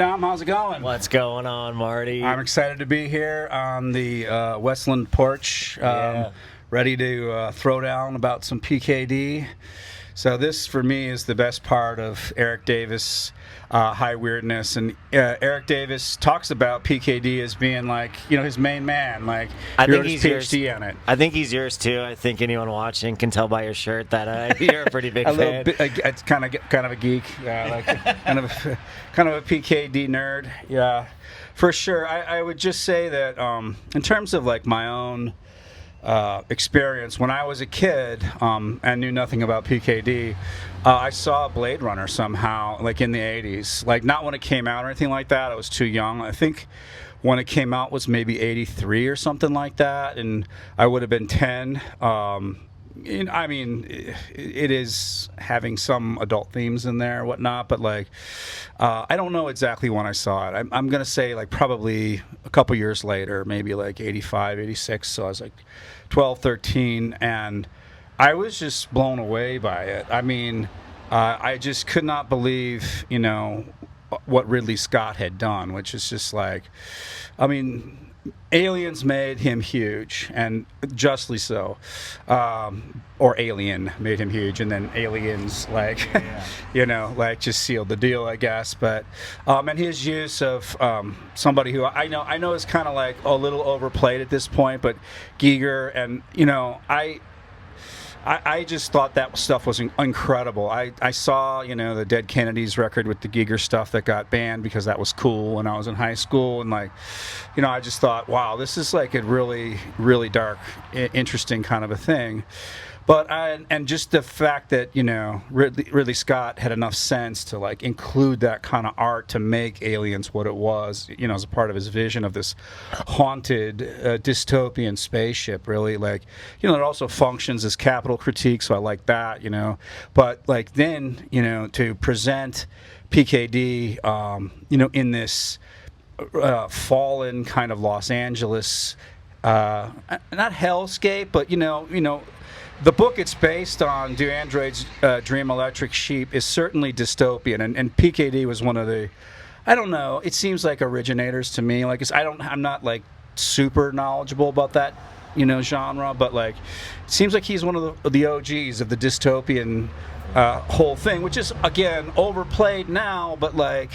Dom, how's it going? What's going on, Marty? I'm excited to be here on the Westland porch, ready to throw down about some PKD. So this, for me, is the best part of Eric Davis' High Weirdness. And Eric Davis talks about PKD as being like, his main man. Like, I he think wrote his he's PhD on it. I think he's yours too. I think anyone watching can tell by your shirt that you're a pretty big fan. It's kind of a geek, like kind of a PKD nerd. Yeah, for sure. I would just say that in terms of like my own experience when I was a kid and knew nothing about PKD, I saw Blade Runner somehow, like in the 80s. Like, not when it came out or anything like that. I was too young. I think when it came out was maybe 83 or something like that, and I would have been 10. I mean, it is having some adult themes in there and whatnot, but like, I don't know exactly when I saw it. I'm going to say like probably a couple years later, maybe like 85, 86. So I was like 12, 13, and I was just blown away by it. I mean, I just could not believe, what Ridley Scott had done, which is just like, I mean, Aliens made him huge, and justly so. Or Alien made him huge, and then Aliens, like, just sealed the deal, I guess. But and his use of somebody who I know is kind of like a little overplayed at this point, but Giger, and I just thought that stuff was incredible. I saw, the Dead Kennedys record with the Giger stuff that got banned because that was cool when I was in high school. And like, I just thought, wow, this is like a really, really dark, interesting kind of a thing. But and just the fact that, Ridley Scott had enough sense to like include that kind of art to make Aliens what it was, as a part of his vision of this haunted dystopian spaceship, really. Like, it also functions as capital critique, so I like that, But like then, to present PKD, in this fallen kind of Los Angeles, not hellscape, but, the book it's based on, Do Androids Dream Electric Sheep, is certainly dystopian, and PKD was one of the, I don't know, it seems like originators to me. Like, I'm not like super knowledgeable about that, genre, but like, it seems like he's one of the OGs of the dystopian whole thing, which is again overplayed now, but like,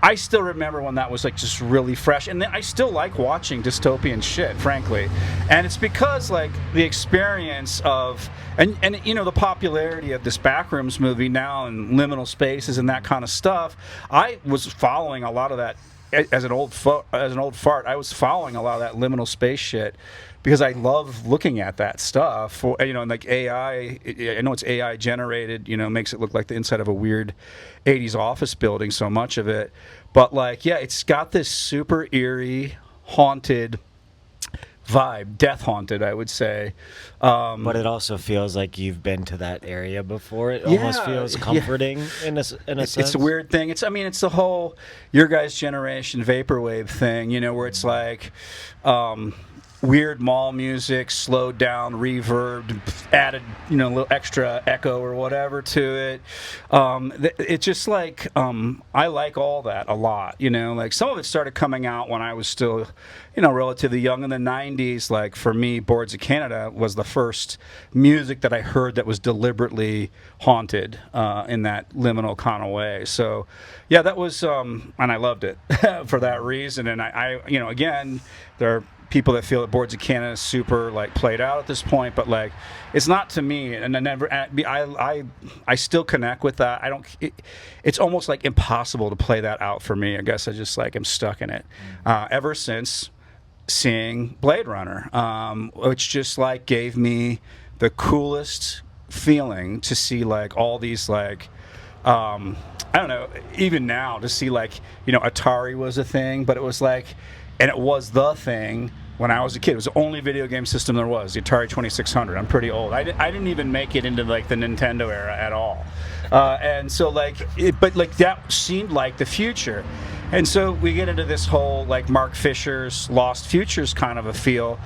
I still remember when that was like just really fresh, and I still like watching dystopian shit, frankly. And it's because like the experience of and the popularity of this Backrooms movie now and liminal spaces and that kind of stuff. I was following a lot of that as an old fart. I was following a lot of that liminal space shit because I love looking at that stuff. And like AI, I know it's AI generated, makes it look like the inside of a weird 80s office building, so much of it. But like, yeah, it's got this super eerie, haunted vibe, death haunted, I would say. But it also feels like you've been to that area before. It almost feels comforting in a sense. It's a weird thing. It's the whole your guys' generation vaporwave thing, where it's like weird mall music, slowed down, reverb, added, a little extra echo or whatever to it. It's just like, I like all that a lot, like some of it started coming out when I was still, relatively young in the 90s. Like for me, Boards of Canada was the first music that I heard that was deliberately haunted in that liminal kind of way. So yeah, that was, and I loved it for that reason. And I again, there are people that feel that Boards of Canada is super like played out at this point, but like it's not to me, and I still connect with that. It's almost like impossible to play that out for me. I guess I just like am stuck in it ever since seeing Blade Runner, which just like gave me the coolest feeling to see like all these like I don't know, even now to see like Atari was a thing, but it was like, and it was the thing when I was a kid. It was the only video game system there was, the Atari 2600. I'm pretty old. I didn't even make it into like the Nintendo era at all. And so like, but like that seemed like the future. And so we get into this whole like Mark Fisher's Lost Futures kind of a feel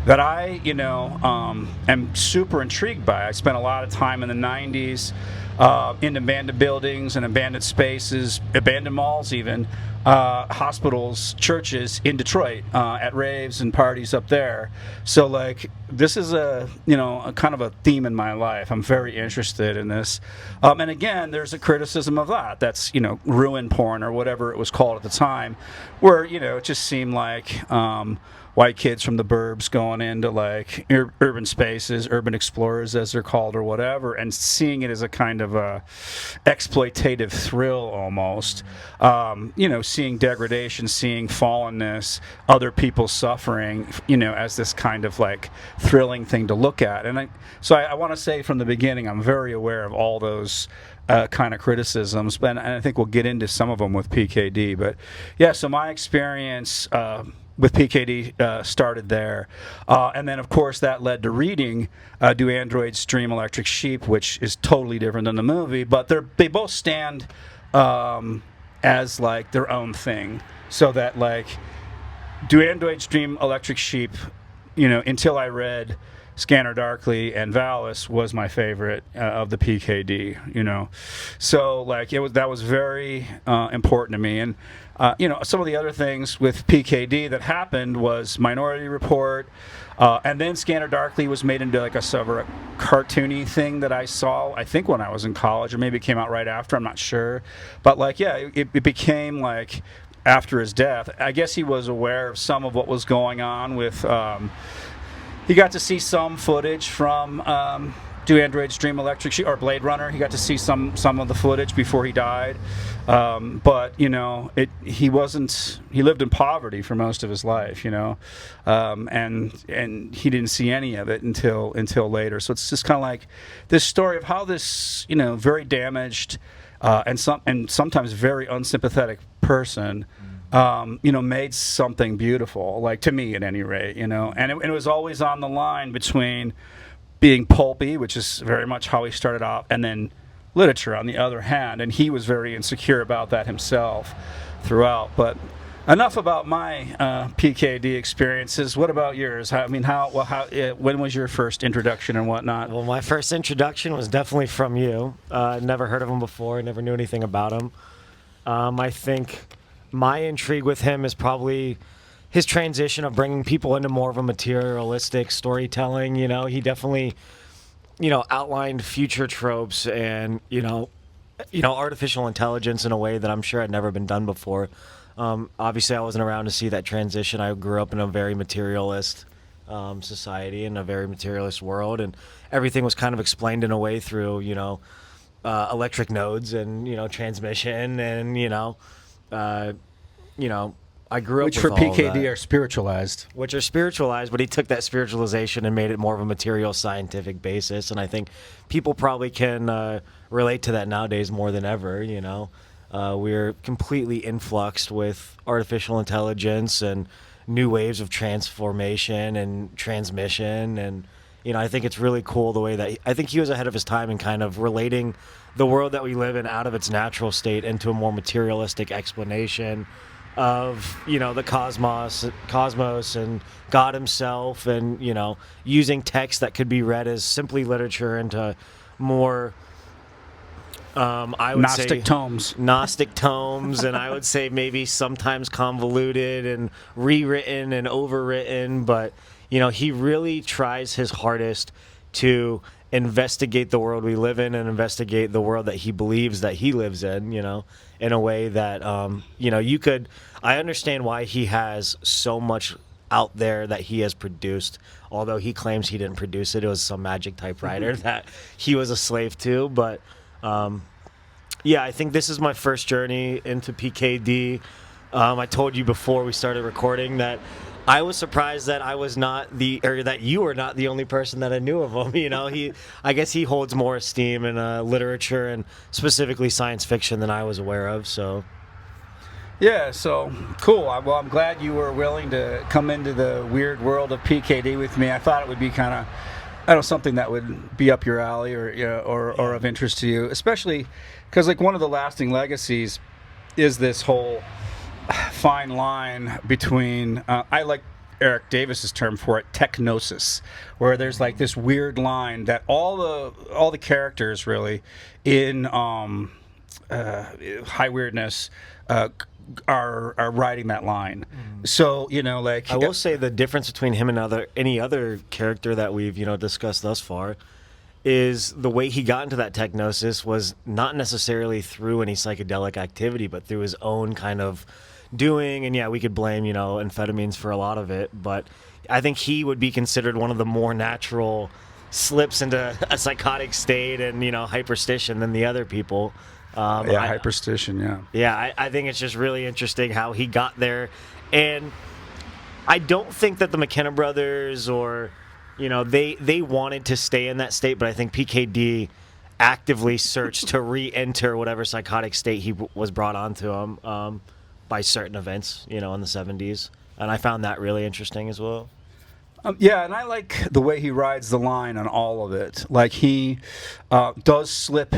that I, am super intrigued by. I spent a lot of time in the 90s in abandoned buildings and abandoned spaces, abandoned malls even, hospitals, churches in Detroit, at raves and parties up there. So like this is a kind of a theme in my life. I'm very interested in this, and again, there's a criticism of that. That's ruin porn or whatever it was called at the time, where it just seemed like white kids from the burbs going into like urban spaces, urban explorers as they're called or whatever, and seeing it as a kind of a exploitative thrill almost. Seeing degradation, seeing fallenness, other people suffering, as this kind of like thrilling thing to look at. And I want to say from the beginning, I'm very aware of all those kind of criticisms, and I think we'll get into some of them with PKD. But yeah, so my experience with PKD started there, and then of course that led to reading Do Androids Dream Electric Sheep, which is totally different than the movie, but they both stand as like their own thing. So that like Do Androids Dream Electric Sheep, until I read Scanner Darkly and Valis, was my favorite of the PKD. So like that was very important to me. And some of the other things with PKD that happened was Minority Report, and then Scanner Darkly was made into like a sort of a cartoony thing that I saw, I think when I was in college, or maybe it came out right after, I'm not sure. But like, yeah, it became like after his death. I guess he was aware of some of what was going on with, he got to see some footage from Do Androids Dream Electric Sheep or Blade Runner. He got to see some of the footage before he died. But he lived in poverty for most of his life, and he didn't see any of it until later. So it's just kind of like this story of how this very damaged and sometimes very unsympathetic person made something beautiful, like to me at any rate, and it was always on the line between being pulpy, which is very much how he started off, and then literature on the other hand, and he was very insecure about that himself throughout. But enough about my PKD experiences. What about yours? When was your first introduction and whatnot? Well, my first introduction was definitely from you. Never heard of him before, never knew anything about him. I think my intrigue with him is probably his transition of bringing people into more of a materialistic storytelling. He definitely, outlined future tropes and, artificial intelligence in a way that I'm sure had never been done before. Obviously, I wasn't around to see that transition. I grew up in a very materialist society, in a very materialist world, and everything was kind of explained in a way through, electric nodes and, transmission and, I grew up which with for all PKD that. are spiritualized. Which are spiritualized, but he took that spiritualization and made it more of a material scientific basis. And I think people probably can relate to that nowadays more than ever. We're completely influxed with artificial intelligence and new waves of transformation and transmission. And, I think it's really cool the way that I think he was ahead of his time in kind of relating the world that we live in out of its natural state into a more materialistic explanation of the cosmos and God himself, and using text that could be read as simply literature into more I would Gnostic say tomes. Gnostic tomes, and I would say maybe sometimes convoluted and rewritten and overwritten, but he really tries his hardest to investigate the world we live in and investigate the world that he believes that he lives in, in a way that, I understand why he has so much out there that he has produced, although he claims he didn't produce it. It was some magic typewriter that he was a slave to. But, I think this is my first journey into PKD. I told you before we started recording that I was surprised that that you were not the only person that I knew of him. I guess he holds more esteem in literature and specifically science fiction than I was aware of. So, yeah, so cool. Well, I'm glad you were willing to come into the weird world of PKD with me. I thought it would be kind of, something that would be up your alley or of interest to you, especially because like one of the lasting legacies is this whole fine line between Eric Davis's term for it, technosis, where there's like this weird line that all the characters really in high weirdness are riding that line. So like I will say the difference between him and any other character that we've discussed thus far is the way he got into that technosis was not necessarily through any psychedelic activity, but through his own kind of doing. And yeah, we could blame amphetamines for a lot of it, but I think he would be considered one of the more natural slips into a psychotic state and hyperstition than the other people. Hyperstition. Yeah, I think it's just really interesting how he got there, and I don't think that the McKenna brothers or they wanted to stay in that state, but I think PKD actively searched to re-enter whatever psychotic state he was brought onto him by certain events, in the 70s, and I found that really interesting as well. Yeah, and I like the way he rides the line on all of it. Like he does slip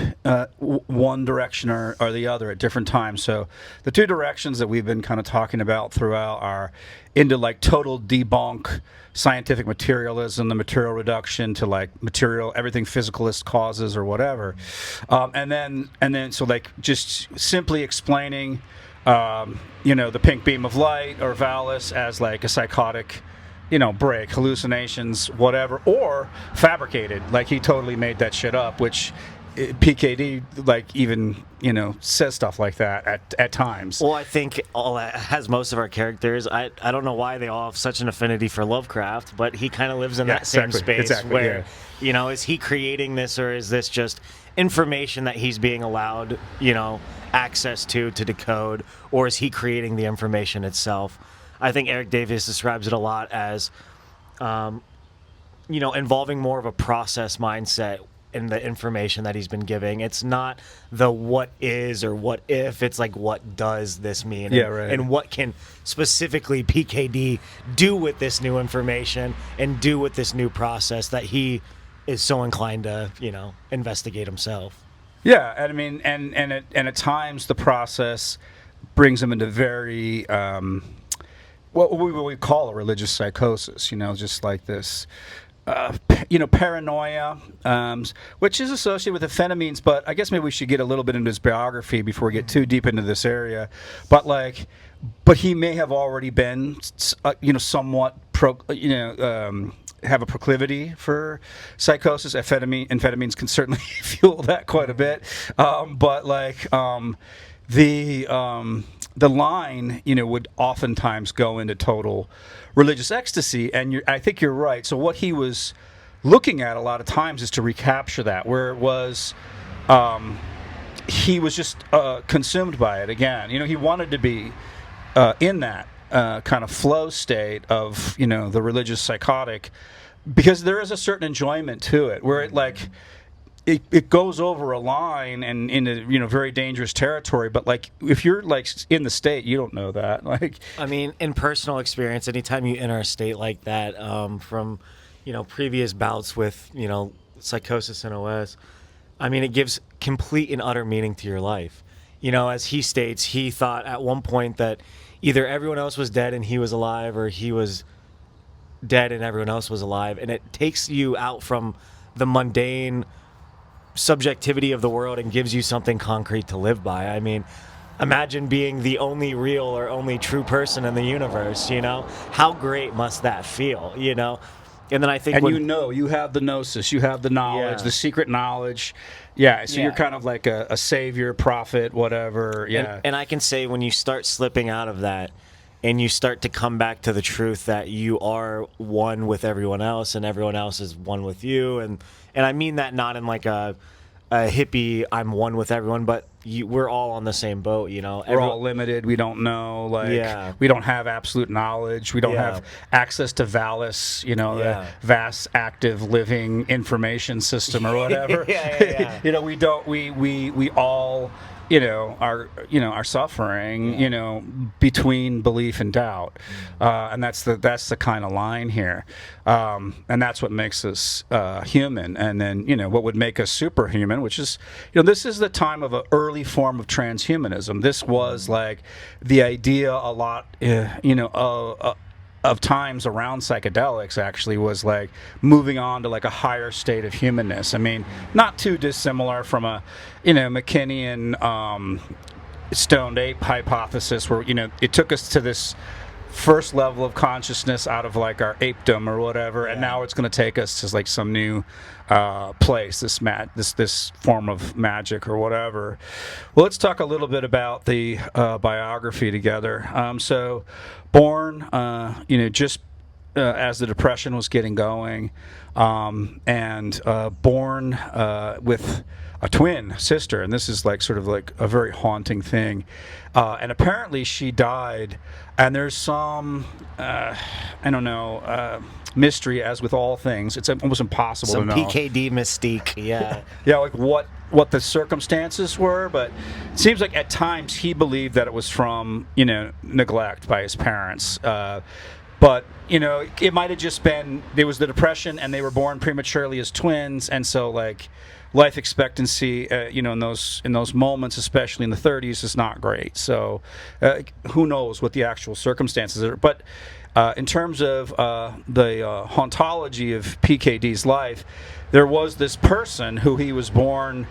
one direction or the other at different times. So the two directions that we've been kind of talking about throughout are into like total debunk scientific materialism, the material reduction to like everything physicalist causes or whatever, and then so like just simply explaining, the pink beam of light or Valis as like a psychotic break, hallucinations, whatever, or fabricated. Like he totally made that shit up, which PKD like even says stuff like that at times. Well, I think as most of our characters, I don't know why they all have such an affinity for Lovecraft, but he kind of lives in that same space where is he creating this, or is this just information that he's being allowed access to decode, or is he creating the information itself? I think Eric Davis describes it a lot as, involving more of a process mindset in the information that he's been giving. It's not the what is or what if, it's like what does this mean? And what can specifically PKD do with this new information and do with this new process that he is so inclined to, investigate himself. Yeah, I mean, and at times the process brings him into very... what we call a religious psychosis, just like this, paranoia, which is associated with amphetamines. But I guess maybe we should get a little bit into his biography before we get too deep into this area. But he may have already been, somewhat have a proclivity for psychosis. Amphetamines can certainly fuel that quite a bit. The line, would oftentimes go into total religious ecstasy, and I think you're right. So what he was looking at a lot of times is to recapture that, where it was, he was just consumed by it again. He wanted to be in that kind of flow state of, the religious psychotic, because there is a certain enjoyment to it, where it like... It goes over a line and into very dangerous territory, but like if you're like in the state, you don't know that. Like, I mean, in personal experience, anytime you enter a state like that, from previous bouts with psychosis and OS, I mean, it gives complete and utter meaning to your life. As he states, he thought at one point that either everyone else was dead and he was alive, or he was dead and everyone else was alive, and it takes you out from the mundane subjectivity of the world and gives you something concrete to live by. I mean, imagine being the only real or only true person in the universe, How great must that feel, And then I think you have the gnosis, you have the knowledge, the secret knowledge. Yeah, so you're kind of like a savior, prophet, whatever. Yeah. And I can say when you start slipping out of that and you start to come back to the truth that you are one with everyone else and everyone else is one with you, and I mean that not in like a hippie, I'm one with everyone, but we're all on the same boat, We're all limited. We don't know, we don't have absolute knowledge. We don't have access to Valis, the vast active living information system or whatever. We don't. We all. Are suffering, between belief and doubt, and that's the kind of line here, and that's what makes us human. And then what would make us superhuman, which is this is the time of an early form of transhumanism. This was like the idea a lot, of times around psychedelics actually was like moving on to like a higher state of humanness. I mean, not too dissimilar from a, McKinneyan stoned ape hypothesis, where it took us to this first level of consciousness out of like our apedom or whatever, and now it's going to take us to like some new place, this form of magic or whatever. Well, let's talk a little bit about the biography together. So born just as the Depression was getting going, and born with a twin sister, and this is like sort of like a very haunting thing. And apparently she died, and there's some mystery, as with all things. It's almost impossible to know. Some PKD mystique, yeah. Yeah, like what the circumstances were, but it seems like at times he believed that it was from neglect by his parents. But it might have just been there was the Depression, and they were born prematurely as twins, and so like life expectancy, in those moments, especially in the 30s, is not great. So who knows what the actual circumstances are? But in terms of the hauntology of PKD's life, there was this person who he was born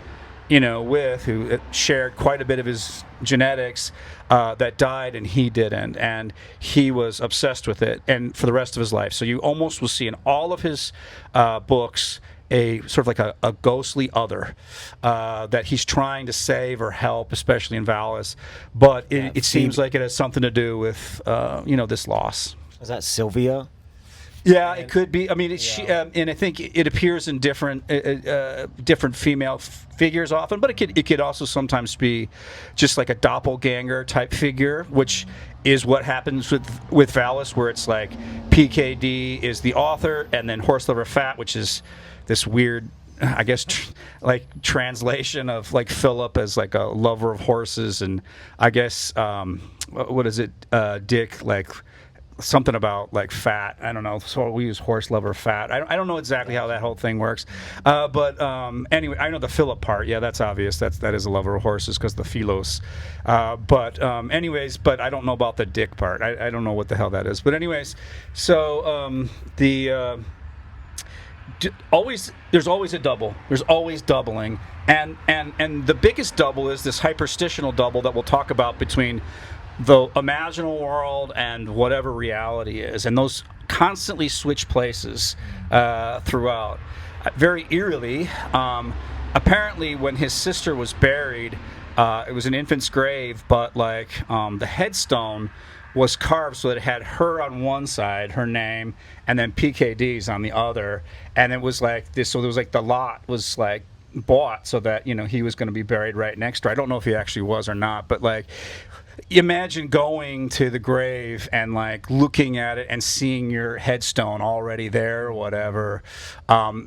with, who shared quite a bit of his genetics, that died and he didn't, and he was obsessed with it, and for the rest of his life. So you almost will see in all of his books a sort of like a ghostly other that he's trying to save or help, especially in Valis, but it seems like it has something to do with this loss. Is that Sylvia? Yeah, it could be. I mean, she, and I think it appears in different female figures often, but it could also sometimes be just like a doppelganger type figure, which is what happens with Valis, where it's like PKD is the author, and then Horse Liver Fat, which is this weird, I guess, like translation of like Philip as like a lover of horses, and I guess what is it, Dick, like something about like fat. I don't know. So we use Horse Liver Fat. I don't know exactly how that whole thing works. But anyway, I know the Philip part. Yeah, that's obvious. That is a lover of horses because the philos. But anyways, but I don't know about the Dick part. I don't know what the hell that is. But anyways, so there's always a double. There's always doubling, and the biggest double is this hyperstitional double that we'll talk about between the imaginal world and whatever reality is, and those constantly switch places throughout. Very eerily, apparently, when his sister was buried, it was an infant's grave, but like the headstone was carved so that it had her on one side, her name, and then PKD's on the other, and it was like this. So there was like the lot was like bought so that he was going to be buried right next to her. I don't know if he actually was or not, but like, imagine going to the grave and like looking at it and seeing your headstone already there or whatever,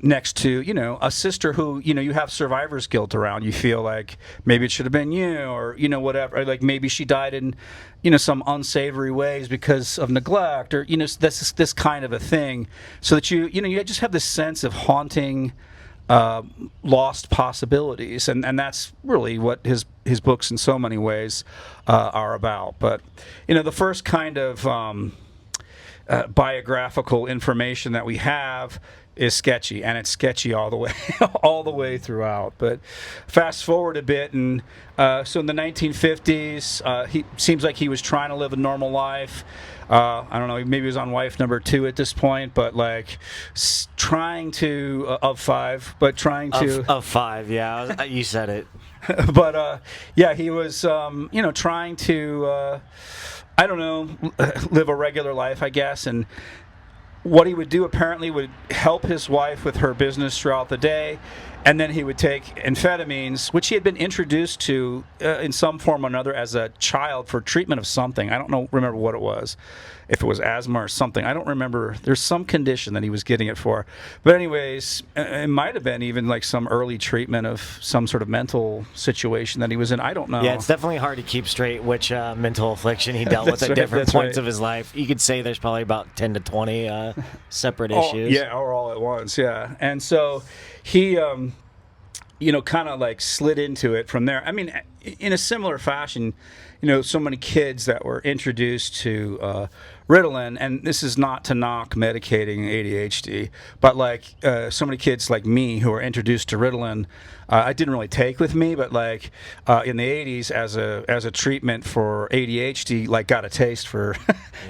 next to a sister who you have survivor's guilt around. You feel like maybe it should have been you, or whatever, or like maybe she died in some unsavory ways because of neglect, or this kind of a thing, so that you just have this sense of haunting lost possibilities, and that's really what his books in so many ways are about. But the first kind of biographical information that we have is sketchy, and it's sketchy all the way throughout. But fast forward a bit, and so in the 1950s, he seems like he was trying to live a normal life. I don't know, maybe he was on wife number 2 at this point, but like trying to of 5, but trying to of 5. Yeah, you said it. But yeah, he was trying to I don't know, live a regular life, I guess. And what he would do apparently would help his wife with her business throughout the day, and then he would take amphetamines, which he had been introduced to in some form or another as a child for treatment of something. I don't remember what it was, if it was asthma or something. I don't remember. There's some condition that he was getting it for. But anyways, it might have been even like some early treatment of some sort of mental situation that he was in. I don't know. Yeah, it's definitely hard to keep straight which mental affliction he dealt with at different points of his life. You could say there's probably about 10 to 20 separate issues. Yeah, or all at once, yeah. And so he kind of like slid into it from there. I mean, in a similar fashion, so many kids that were introduced to Ritalin, and this is not to knock medicating ADHD, but like so many kids like me who were introduced to Ritalin, I didn't really take with me, but like in the 80s as a treatment for ADHD, like got a taste for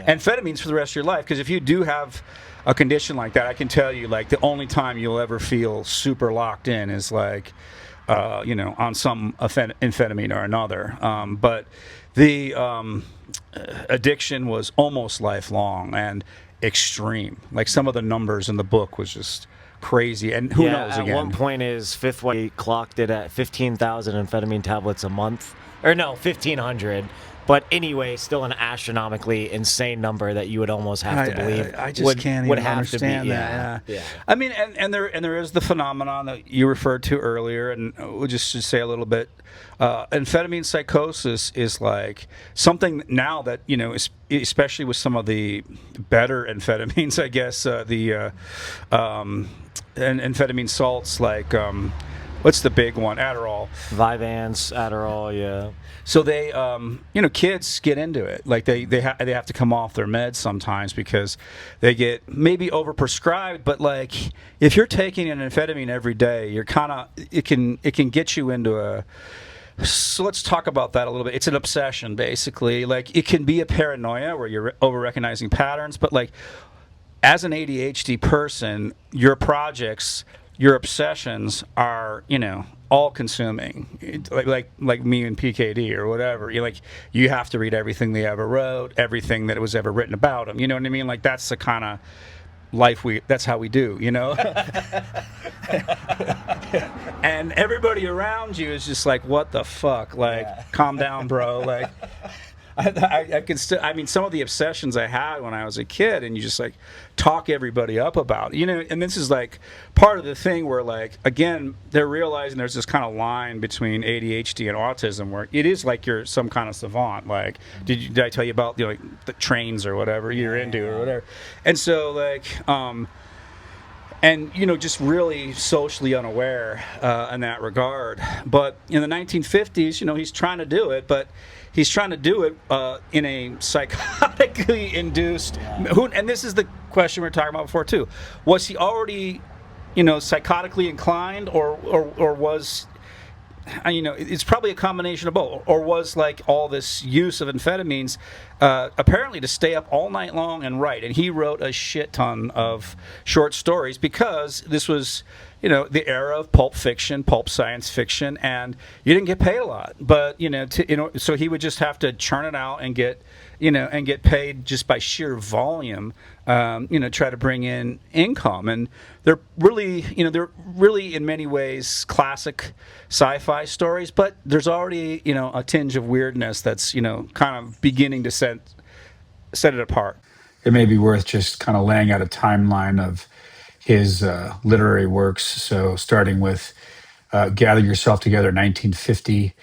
amphetamines for the rest of your life. Because if you do have a condition like that, I can tell you, like, the only time you'll ever feel super locked in is like on some amphetamine or another. But the addiction was almost lifelong and extreme. Like, some of the numbers in the book was just crazy. And who knows again. At one point, his fifth wife clocked it at 15,000 amphetamine tablets a month. Or no, 1,500. But anyway, still an astronomically insane number that you would almost have to believe. I just can't even understand be, that. Yeah. I mean, and there is the phenomenon that you referred to earlier, and we'll just say a little bit. Amphetamine psychosis is like something now that, especially with some of the better amphetamines, I guess, the amphetamine salts, like what's the big one? Adderall. Vyvanse, Adderall, yeah. So they, kids get into it. Like they have to come off their meds sometimes because they get maybe overprescribed. But like, if you're taking an amphetamine every day, you're it can get you into a. So let's talk about that a little bit. It's an obsession, basically. Like, it can be a paranoia where you're over-recognizing patterns, but like, as an ADHD person, your projects, your obsessions are, all consuming, like me and PKD or whatever. You have to read everything they ever wrote, everything that was ever written about them. You know what I mean? Like, that's the kind of life that's how we do, And everybody around you is just like, what the fuck? Like, calm down, bro. Like, I can still. I mean, some of the obsessions I had when I was a kid, and you just like talk everybody up about it, And this is like part of the thing where, like, again, they're realizing there's this kind of line between ADHD and autism, where it is like you're some kind of savant. Like, did I tell you about like the trains or whatever you're into or whatever? And so like, and just really socially unaware in that regard. But in the 1950s, he's trying to do it, but he's trying to do it in a psychotically induced. And this is the question we were talking about before too. Was he already, psychotically inclined, or was, it's probably a combination of both, or was like all this use of amphetamines apparently to stay up all night long and write. And he wrote a shit ton of short stories because this was, the era of pulp fiction, pulp science fiction, and you didn't get paid a lot. But, so he would just have to churn it out and get paid just by sheer volume, try to bring in income. And they're really in many ways classic sci-fi stories, but there's already, a tinge of weirdness that's, kind of beginning to set it apart. It may be worth just kind of laying out a timeline of his literary works. So starting with Gather Yourself Together, 1950,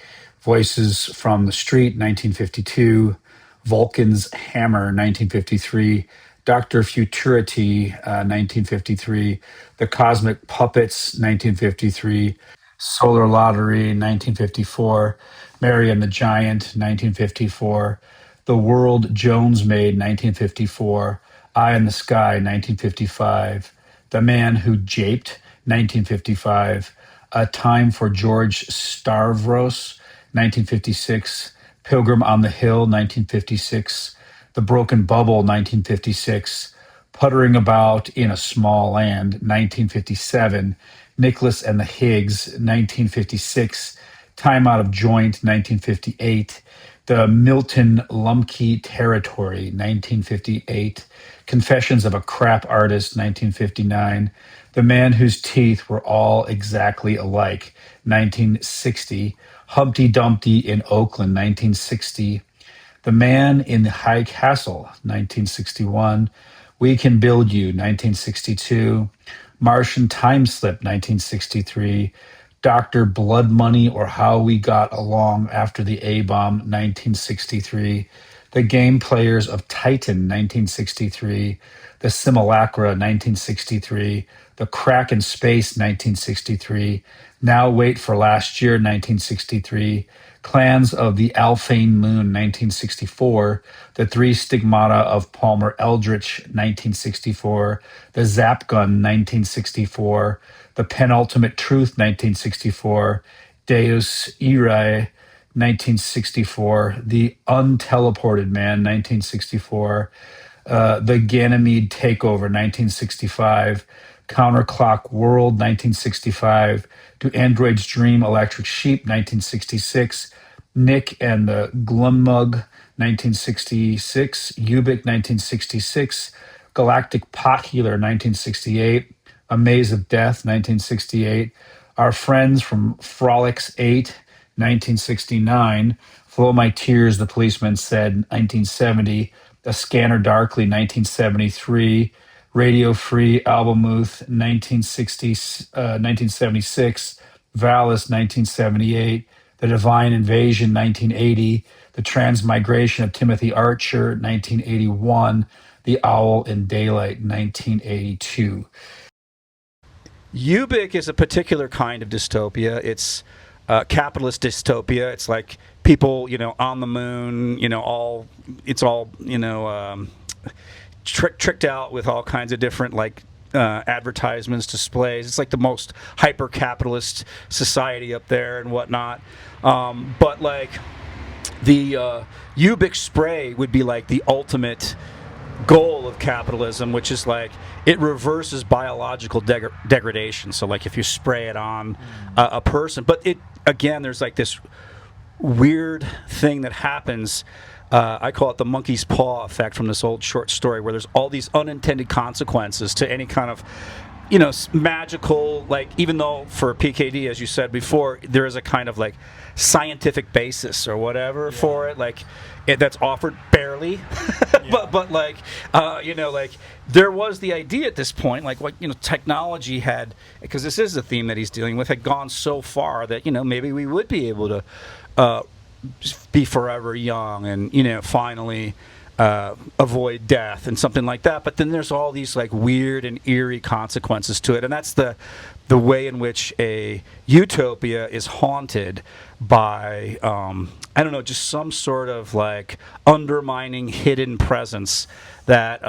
Voices from the Street, 1952, Vulcan's Hammer, 1953, Dr. Futurity, 1953, The Cosmic Puppets, 1953, Solar Lottery, 1954, Mary and the Giant, 1954, The World Jones Made, 1954, Eye in the Sky, 1955, The Man Who Japed, 1955, A Time for George Stavros, 1956, Pilgrim on the Hill, 1956, The Broken Bubble, 1956, Puttering About in a Small Land, 1957, Nicholas and the Higgs, 1956, Time Out of Joint, 1958, The Milton Lumpke Territory, 1958, Confessions of a Crap Artist, 1959, The Man Whose Teeth Were All Exactly Alike, 1960, Humpty Dumpty in Oakland, 1960, The Man in the High Castle, 1961, We Can Build You, 1962, Martian Time Slip, 1963, Dr. Blood Money or How We Got Along After the A-Bomb, 1963, The Game Players of Titan, 1963, The Simulacra, 1963, The Crack in Space, 1963, Now Wait for Last Year, 1963, Clans of the Alphane Moon, 1964. The Three Stigmata of Palmer Eldritch, 1964. The Zap Gun, 1964. The Penultimate Truth, 1964. Deus Irae, 1964. The Unteleported Man, 1964. The Ganymede Takeover, 1965. Counterclock World, 1965. Do Androids Dream Electric Sheep, 1966. Nick and the Glumug, 1966. Ubik, 1966. Galactic Pot Healer, 1968. A Maze of Death, 1968. Our Friends from Frolics 8, 1969. Flow My Tears, the Policeman Said, 1970. A Scanner Darkly, 1973. Radio Free Albemuth, 1976. Valis, 1978. The Divine Invasion, 1980. The Transmigration of Timothy Archer, 1981. The Owl in Daylight, 1982. Ubik is a particular kind of dystopia. It's capitalist dystopia. It's like people, on the moon, it's all, tricked out with all kinds of different advertisements, displays. It's like the most hyper capitalist society up there and whatnot. But like the Ubik spray would be like the ultimate goal of capitalism, which is like it reverses biological degradation. So like if you spray it on a person, but it again, there's like this weird thing that happens. I call it the monkey's paw effect from this old short story, where there's all these unintended consequences to any kind of, magical, like, even though for PKD, as you said before, there is a kind of like scientific basis or whatever for it, like that's offered barely, but like, like there was the idea at this point, like what, technology had, because this is a theme that he's dealing with, had gone so far that, maybe we would be able to, be forever young and finally avoid death and something like that. But then there's all these like weird and eerie consequences to it, and that's the way in which a utopia is haunted by I don't know, just some sort of like undermining hidden presence that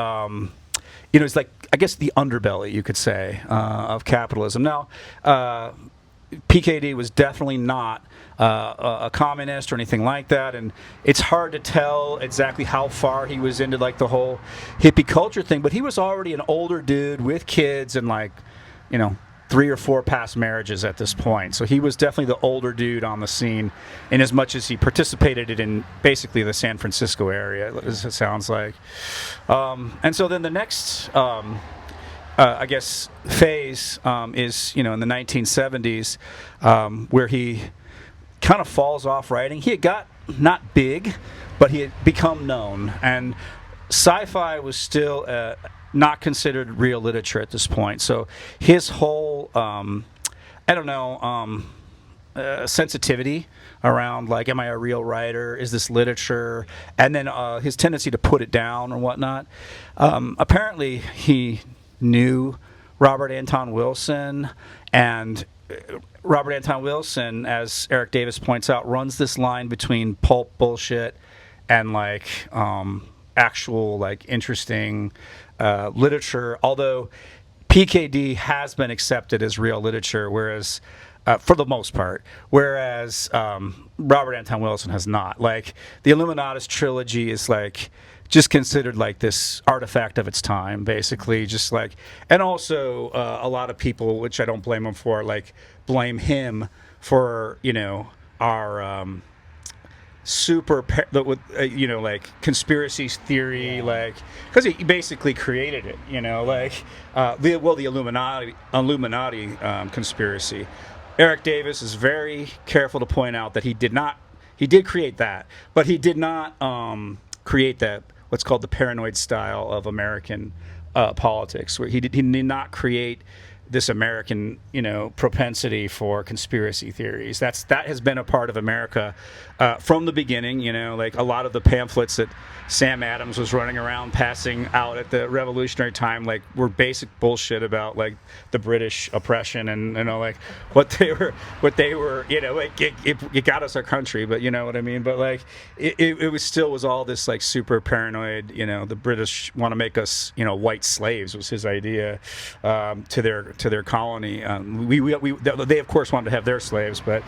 it's like, I guess, the underbelly, you could say, of capitalism. Now PKD was definitely not a communist or anything like that, and it's hard to tell exactly how far he was into like the whole hippie culture thing, but he was already an older dude with kids and like 3 or 4 past marriages at this point, so he was definitely the older dude on the scene, in as much as he participated in basically the San Francisco area, as it sounds like. And so then the next I guess phase is in the 1970s, where he kind of falls off writing. He had got not big, but he had become known, and sci-fi was still not considered real literature at this point. So his whole sensitivity around like, am I a real writer? Is this literature? And then his tendency to put it down or whatnot. Apparently, he knew Robert Anton Wilson, and Robert Anton Wilson, as Eric Davis points out, runs this line between pulp bullshit and like actual like interesting literature, although PKD has been accepted as real literature, whereas for the most part, whereas Robert Anton Wilson has not. Like the Illuminatus trilogy is like just considered like this artifact of its time, basically, just like, and also a lot of people, which I don't blame them for, like blame him for our super like conspiracy theory, like, because he basically created it, the Illuminati conspiracy. Eric Davis is very careful to point out that he did create that, but he did not create that what's called the paranoid style of American politics, where he did not create this American, propensity for conspiracy theories. That has been a part of America from the beginning. Like a lot of the pamphlets that Sam Adams was running around passing out at the Revolutionary time, like were basic bullshit about like the British oppression and like what they were, like it got us our country, but you know what I mean. But like it was all this like super paranoid. The British want to make us white slaves was his idea to their colony. They of course wanted to have their slaves, but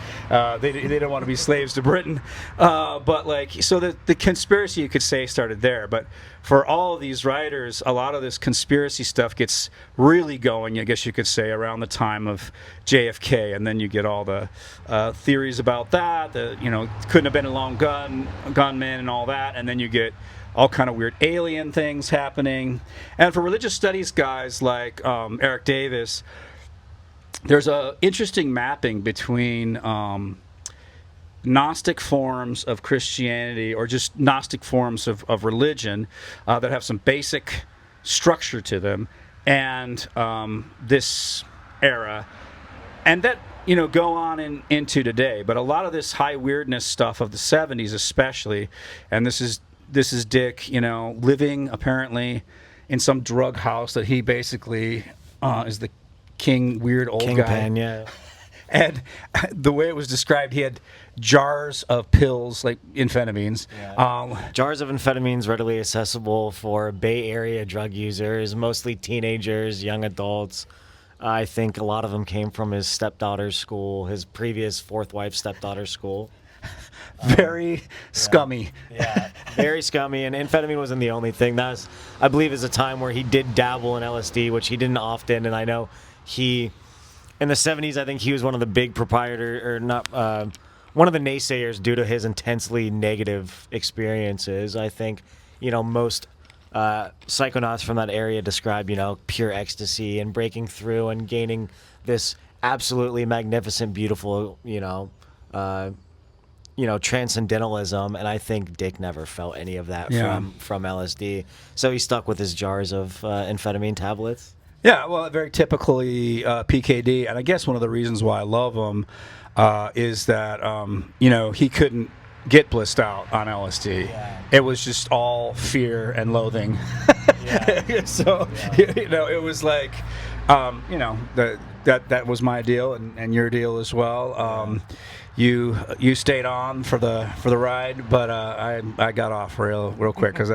they didn't want to be slaves to Britain. But like so the conspiracy, you could say, started there. But for all of these writers, a lot of this conspiracy stuff gets really going, I guess you could say, around the time of JFK, and then you get all the theories about that. Couldn't have been a lone gunman and all that, and then you get all kind of weird alien things happening. And for religious studies guys like Eric Davis, there's a interesting mapping between Gnostic forms of Christianity, or just Gnostic forms of religion that have some basic structure to them, and this era, and that go on into today. But a lot of this high weirdness stuff of the 70s especially, and this is Dick, living apparently in some drug house that he basically is the weird old Kingpin, guy. yeah. And the way it was described, he had jars of pills, like amphetamines. Yeah. Jars of amphetamines readily accessible for Bay Area drug users, mostly teenagers, young adults. I think a lot of them came from his stepdaughter's school, his previous fourth wife's stepdaughter's school. Very scummy. Yeah, very scummy. And amphetamine wasn't the only thing. That was, I believe, is a time where he did dabble in LSD, which he didn't often. And I know in the 70s, I think he was one of the big one of the naysayers due to his intensely negative experiences. I think, most psychonauts from that area describe, pure ecstasy and breaking through and gaining this absolutely magnificent, beautiful, transcendentalism. And I think Dick never felt any of that from LSD. So he stuck with his jars of amphetamine tablets. Yeah, well, very typically PKD, and I guess one of the reasons why I love him is that he couldn't get blissed out on LSD. Yeah. It was just all fear and loathing. So it was like that was my deal and your deal as well. You stayed on for the ride, but I got off real quick because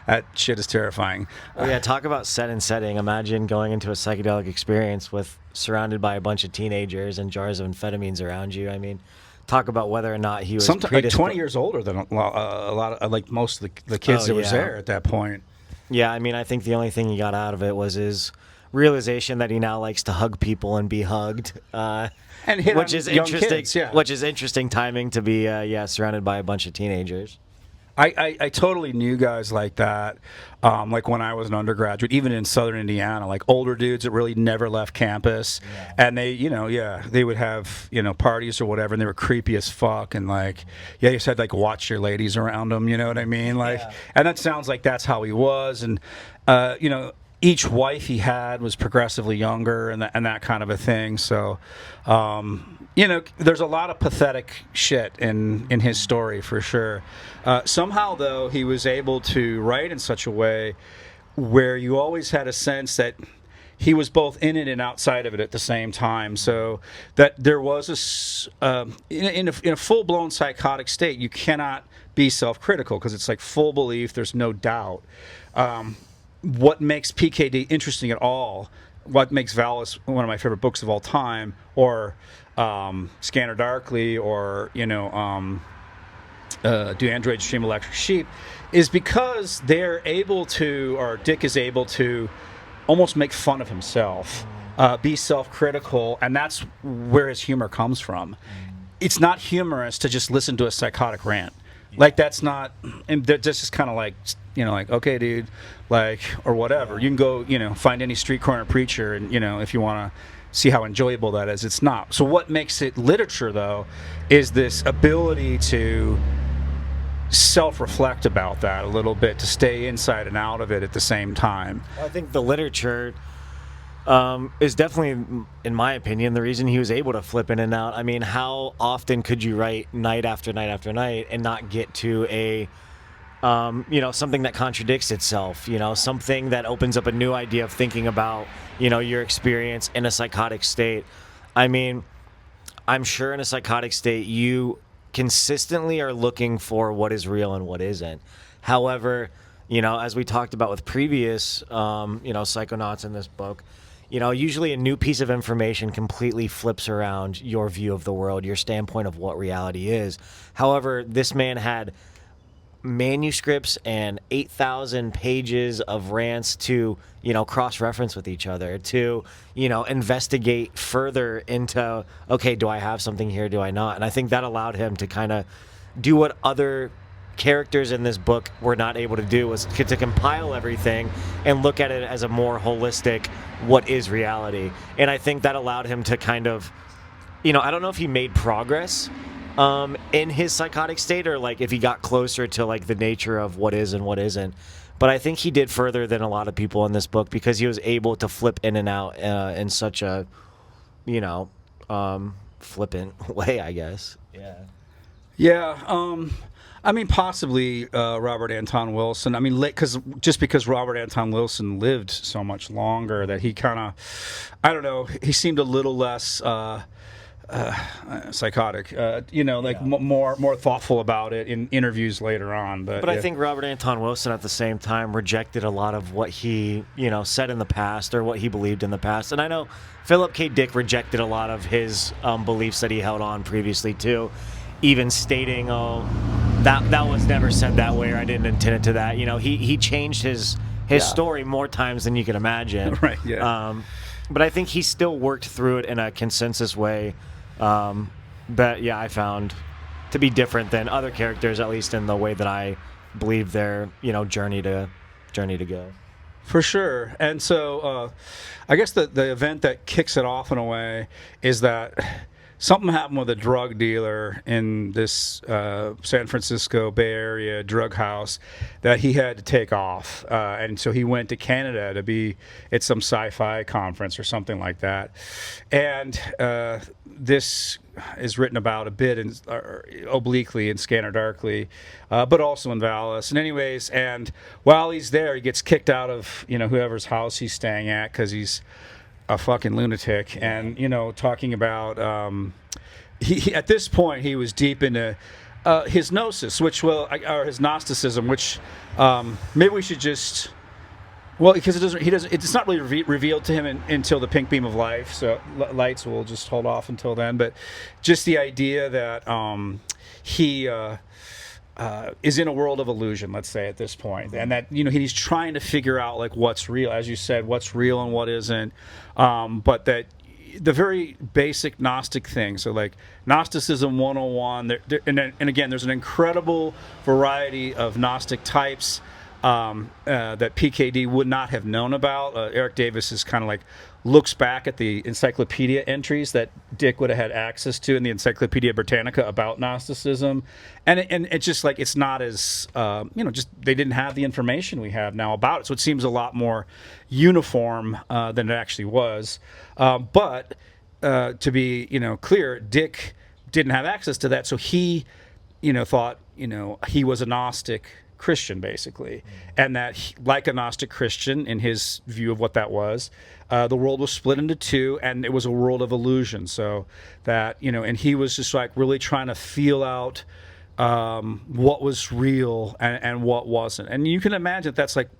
that shit is terrifying. Oh yeah, talk about set and setting. Imagine going into a psychedelic experience surrounded by a bunch of teenagers and jars of amphetamines around you. I mean, talk about whether or not he was like 20 years older than a lot of like most of the kids that was there at that point. Yeah, I mean, I think the only thing he got out of it was his realization that he now likes to hug people and be hugged. Which is interesting. Kids, yeah. Which is interesting timing to be surrounded by a bunch of teenagers. I totally knew guys like that, like when I was an undergraduate, even in Southern Indiana, like older dudes that really never left campus, and they, they would have parties or whatever, and they were creepy as fuck, and like, you said like watch your ladies around them, you know what I mean, like, and that sounds like that's how he was, and each wife he had was progressively younger and that kind of a thing. So, there's a lot of pathetic shit in his story for sure. Somehow, though, he was able to write in such a way where you always had a sense that he was both in it and outside of it at the same time. So that there was in a full-blown psychotic state, you cannot be self-critical because it's like full belief. There's no doubt. What makes PKD interesting at all, what makes Valis one of my favorite books of all time, or Scanner Darkly, or Do Androids Dream Electric Sheep, is because they're able to, or Dick is able to, almost make fun of himself, be self-critical, and that's where his humor comes from. It's not humorous to just listen to a psychotic rant. Like, that's not, and that's just kind of like, like, okay, dude, like, or whatever. You can go, find any street corner preacher, and, if you want to see how enjoyable that is, it's not. So what makes it literature, though, is this ability to self-reflect about that a little bit, to stay inside and out of it at the same time. I think the literature is definitely, in my opinion, the reason he was able to flip in and out. I mean, how often could you write night after night after night and not get to a something that contradicts itself, something that opens up a new idea of thinking about, your experience in a psychotic state. I mean, I'm sure in a psychotic state, you consistently are looking for what is real and what isn't. However, as we talked about with previous, psychonauts in this book, usually a new piece of information completely flips around your view of the world, your standpoint of what reality is. However, this man had manuscripts and 8,000 pages of rants to, cross-reference with each other, to, investigate further into, okay, do I have something here? Do I not? And I think that allowed him to kind of do what other characters in this book were not able to do, was to compile everything and look at it as a more holistic, what is reality? And I think that allowed him to kind of, I don't know if he made progress in his psychotic state, or like if he got closer to like the nature of what is and what isn't. But I think he did further than a lot of people in this book, because he was able to flip in and out in such a, flippant way, I guess. Yeah. Yeah. I mean, possibly Robert Anton Wilson. I mean, because Robert Anton Wilson lived so much longer, that he kind of, I don't know, he seemed a little less psychotic, more thoughtful about it in interviews later on. But I think Robert Anton Wilson at the same time rejected a lot of what he, said in the past, or what he believed in the past. And I know Philip K. Dick rejected a lot of his beliefs that he held on previously too, even stating, that was never said that way, or I didn't intend it to that. He changed his story more times than you can imagine. Right, yeah. But I think he still worked through it in a consensus way. But yeah, I found to be different than other characters, at least in the way that I believe their, journey to go. For sure. And so I guess the event that kicks it off in a way is that something happened with a drug dealer in this San Francisco Bay Area drug house that he had to take off. And so he went to Canada to be at some sci-fi conference or something like that. And this is written about a bit obliquely in Scanner Darkly, but also in Valis. And anyways, and while he's there, he gets kicked out of, whoever's house he's staying at, because he's a fucking lunatic. And talking about he at this point he was deep into his gnosis, or his Gnosticism, which maybe we should just, because it's not really revealed to him until the pink beam of life, so lights, we'll just hold off until then. But just the idea that he is in a world of illusion, let's say, at this point, and that he's trying to figure out like what's real, as you said, what's real and what isn't, but that the very basic Gnostic things, so like Gnosticism 101, and again, there's an incredible variety of Gnostic types that PKD would not have known about. Eric Davis is kind of like looks back at the encyclopedia entries that Dick would have had access to in the Encyclopedia Britannica about Gnosticism, and it's just like it's not as just they didn't have the information we have now about it, so it seems a lot more uniform than it actually was. But to be clear, Dick didn't have access to that, so he thought he was a Gnostic Christian, basically, and that like a Gnostic Christian, in his view of what that was, the world was split into two, and it was a world of illusion. So that and he was just like really trying to feel out what was real and what wasn't. And you can imagine that's like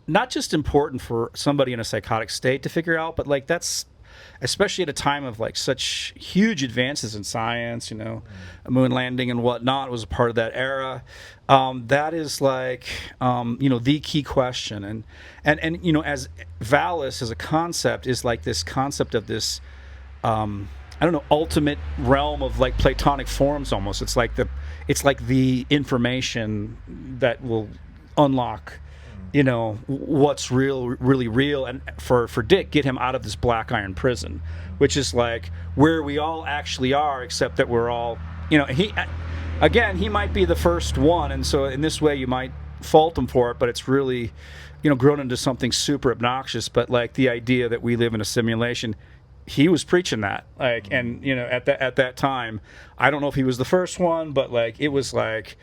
not just important for somebody in a psychotic state to figure out, but like that's especially at a time of like such huge advances in science, a moon landing and whatnot was a part of that era. That is like, the key question. And as Valis as a concept is like this concept of this, ultimate realm of like Platonic forms almost. It's like the information that will unlock what's really real, and for Dick, get him out of this black iron prison, which is like where we all actually are, except that we're all, he might be the first one, and so in this way you might fault him for it, but it's really, grown into something super obnoxious. But like the idea that we live in a simulation, he was preaching that, like, and at that time, I don't know if he was the first one, but like it was like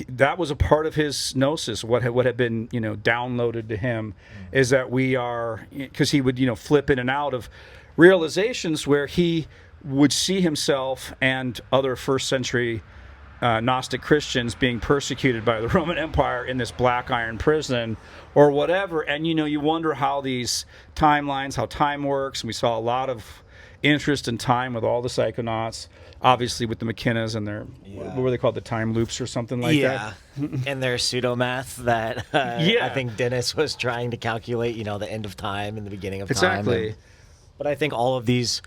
that was a part of his gnosis. What had been downloaded to him is that we are, because he would flip in and out of realizations where he would see himself and other first century Gnostic Christians being persecuted by the Roman Empire in this black iron prison or whatever. And, you wonder how these timelines, how time works. And we saw a lot of interest in time with all the psychonauts, obviously with the McKennas and their, what were they called, the time loops or something like that? And their pseudomath that I think Dennis was trying to calculate, the end of time and the beginning of time. Exactly. But I think all of these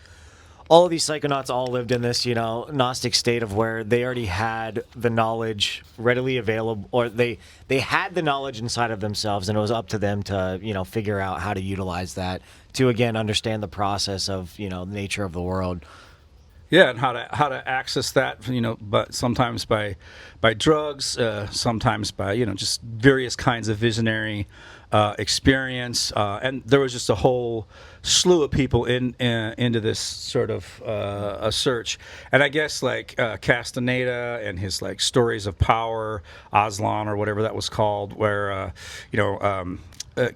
psychonauts all lived in this, Gnostic state of where they already had the knowledge readily available, or they had the knowledge inside of themselves, and it was up to them to, figure out how to utilize that to, again, understand the process of, the nature of the world. Yeah, and how to access that, but sometimes by drugs, sometimes by just various kinds of visionary experience, and there was just a whole slew of people into this sort of a search. And I guess like Castaneda and his like stories of power, Aslan or whatever that was called, where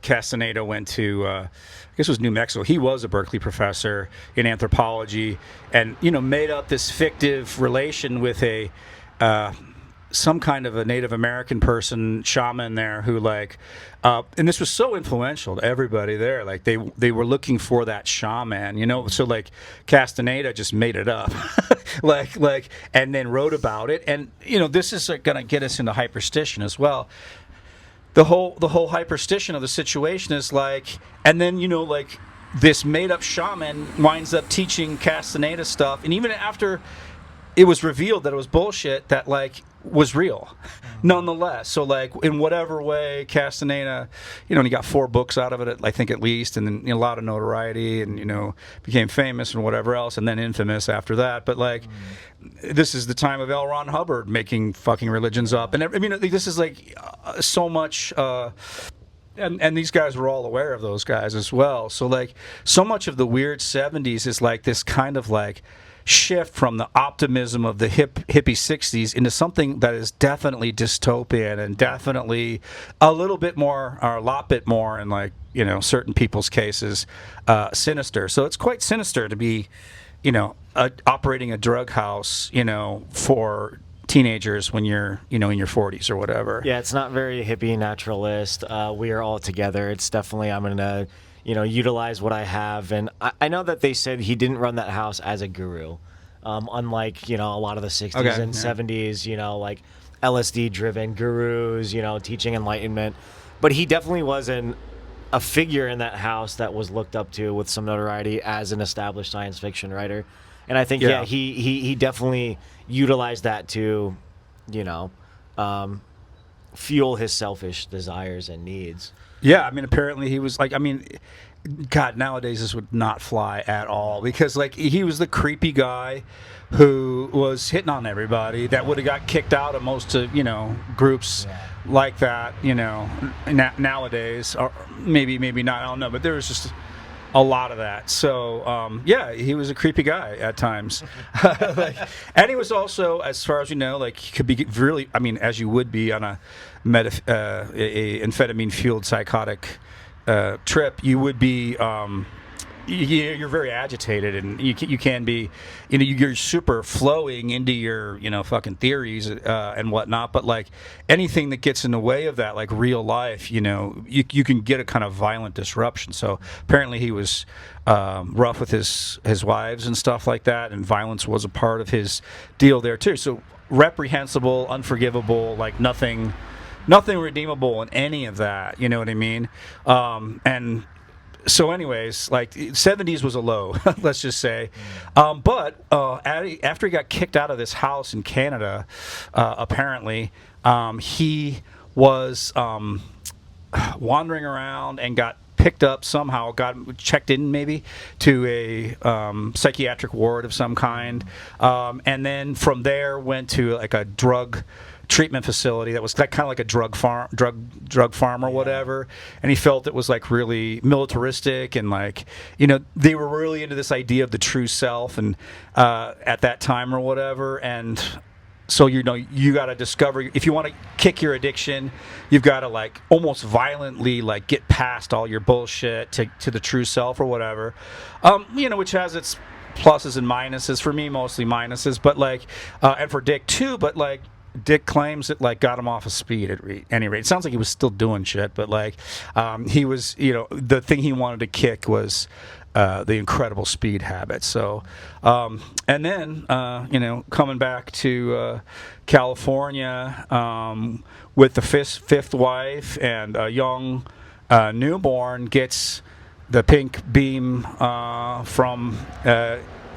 Castaneda went to I guess it was New Mexico. He was a Berkeley professor in anthropology, and made up this fictive relation with a some kind of a Native American person, shaman there, who like, and this was so influential to everybody there. Like they were looking for that shaman, So like Castaneda just made it up, like, and then wrote about it. And this is going to get us into hyperstition as well. The whole hyperstition of the situation is like, and then like this made up shaman winds up teaching Castaneda stuff, and even after it was revealed that it was bullshit, that like was real, nonetheless. So like in whatever way, Castaneda, and he got 4 books out of it, I think at least, and then a lot of notoriety, and became famous and whatever else, and then infamous after that. But like, this is the time of L. Ron Hubbard making fucking religions up, and I mean, this is like so much. And these guys were all aware of those guys as well. So like, so much of the weird 70s is like this kind of like shift from the optimism of the hippie 60s into something that is definitely dystopian and definitely a little bit more, or a lot bit more, in like certain people's cases, sinister. So it's quite sinister to be operating a drug house for teenagers when you're in your 40s or whatever. Yeah, it's not very hippie naturalist. We are all together. It's definitely, I'm gonna utilize what I have. And I know that they said he didn't run that house as a guru, unlike a lot of the 60s and 70s, like LSD driven gurus, teaching enlightenment. But he definitely wasn't a figure in that house that was looked up to with some notoriety as an established science fiction writer. And I think he definitely utilized that to fuel his selfish desires and needs. Yeah, I mean, apparently he was like, God, nowadays this would not fly at all, because like he was the creepy guy who was hitting on everybody that would have got kicked out of most of groups like that nowadays, or maybe not, I don't know, but there was just a lot of that. So he was a creepy guy at times. And he was also, as far as we know, like he could be really, as you would be on a amphetamine fueled psychotic trip, you would be you're very agitated, and you can be, you're super flowing into your fucking theories and whatnot. But like anything that gets in the way of that, like real life, you can get a kind of violent disruption. So apparently he was rough with his wives and stuff like that, and violence was a part of his deal there too. So reprehensible, unforgivable, like nothing redeemable in any of that. You know what I mean? And so anyways, like 70s was a low, let's just say. But after he got kicked out of this house in Canada, apparently, he was wandering around and got picked up somehow, got checked in maybe to a psychiatric ward of some kind, and then from there went to like a drug treatment facility that was kind of like a drug farm or whatever, and he felt it was like really militaristic, and like, you know, they were really into this idea of the true self, and at that time or whatever. And so, you know, you got to discover, if you want to kick your addiction, you've got to like almost violently like get past all your bullshit to the true self or whatever. You know, which has its pluses and minuses. For me, mostly minuses, but like, and for Dick too, but like, Dick claims it like got him off of speed at any rate. It sounds like he was still doing shit, but like, he was, you know, the thing he wanted to kick was the incredible speed habit. So, and then, you know, coming back to California with the fifth wife and a young newborn, gets the pink beam from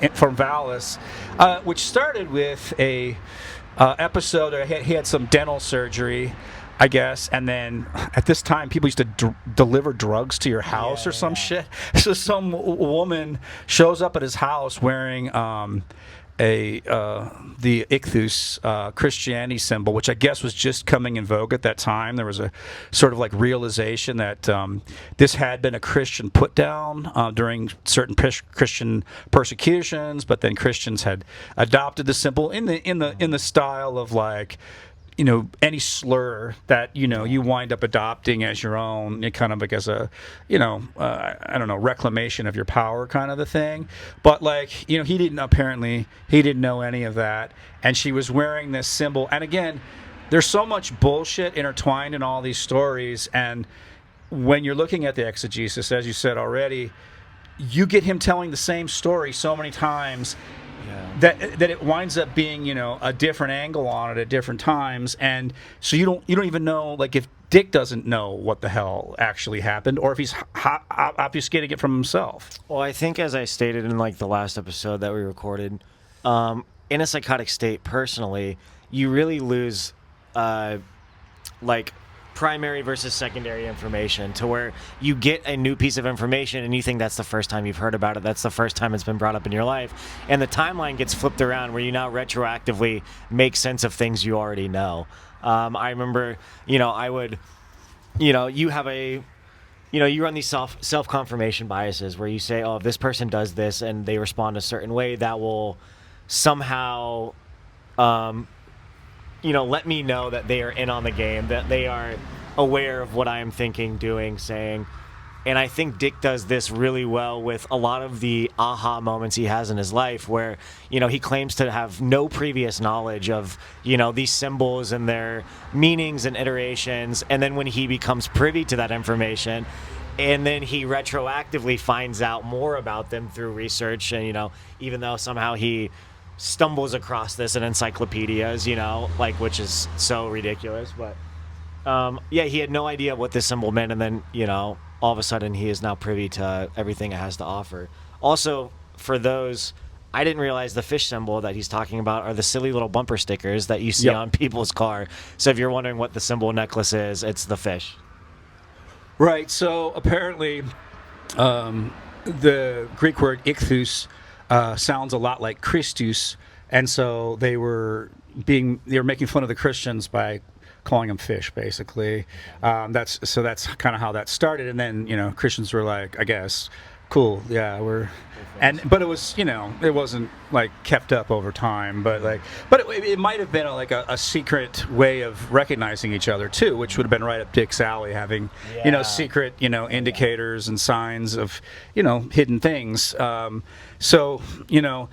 Vallis, which started with a episode. He had some dental surgery, I guess, and then at this time people used to deliver drugs to your house or some shit. So some woman shows up at his house wearing the ichthus Christianity symbol, which I guess was just coming in vogue at that time. There was a sort of like realization that this had been a Christian put down during certain Christian persecutions, but then Christians had adopted the symbol in the style of like, you know, any slur that, you know, you wind up adopting as your own, it kind of like as a, you know, I don't know, reclamation of your power kind of the thing. But like, you know, he didn't know any of that. And she was wearing this symbol. And again, there's so much bullshit intertwined in all these stories. And when you're looking at the exegesis, as you said already, you get him telling the same story so many times that it winds up being, you know, a different angle on it at different times. And so you don't even know, like, if Dick doesn't know what the hell actually happened, or if he's obfuscating it from himself. Well, I think, as I stated in like the last episode that we recorded, in a psychotic state, personally, you really lose like primary versus secondary information, to where you get a new piece of information and you think that's the first time you've heard about it, that's the first time it's been brought up in your life, and the timeline gets flipped around where you now retroactively make sense of things you already know. I remember, you know, I would, you know, you have a, you know, you run these self-confirmation biases where you say, oh, if this person does this and they respond a certain way, that will somehow you know, let me know that they are in on the game, that they are aware of what I am thinking, doing, saying. And I think Dick does this really well with a lot of the aha moments he has in his life, where, you know, he claims to have no previous knowledge of, you know, these symbols and their meanings and iterations. And then when he becomes privy to that information, and then he retroactively finds out more about them through research, and, you know, even though somehow he stumbles across this in encyclopedias, you know, like, which is so ridiculous, but yeah, he had no idea what this symbol meant, and then, you know, all of a sudden he is now privy to everything it has to offer. Also, for those, I didn't realize the fish symbol that he's talking about are the silly little bumper stickers that you see on people's car. So if you're wondering what the symbol necklace is, it's the fish. Right. So apparently the Greek word ichthus sounds a lot like Christus, and so they were making fun of the Christians by calling them fish, basically. That's kind of how that started, and then, you know, Christians were like, I guess, cool, yeah, but it was, you know, it wasn't like kept up over time, but it might have been a secret way of recognizing each other too, which would have been right up Dick's alley, having you know, secret, you know, indicators and signs of, you know, hidden things. So, you know,